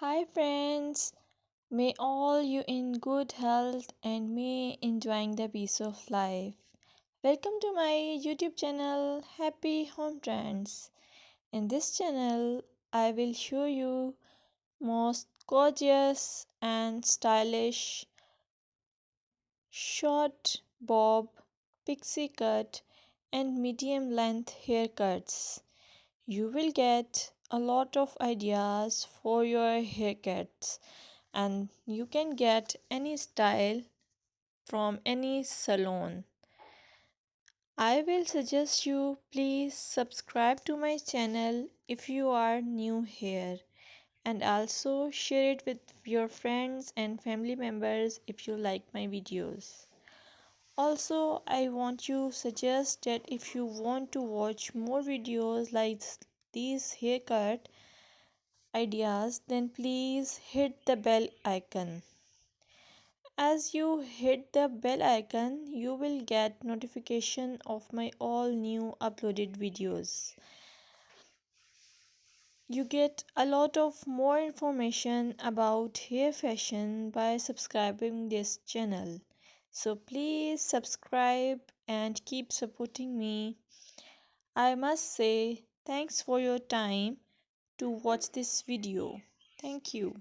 Hi friends, may all you in good health and may enjoying the peace of life. Welcome to my YouTube channel Happy Home Trends. In this channel, I will show you most gorgeous and stylish short bob, pixie cut and medium length haircuts. You will get a lot of ideas for your haircuts and you can get any style from any salon. I will suggest you please subscribe to my channel if you are new here and also share it with your friends and family members if you like my videos. Also, I want to suggest that if you want to watch more videos like these haircut ideas, then please hit the bell icon. As you hit the bell icon, you will get notification of my all new uploaded videos. You get a lot of more information about hair fashion by subscribing this channel. So please subscribe and keep supporting me. I must say thanks for your time to watch this video. Thank you.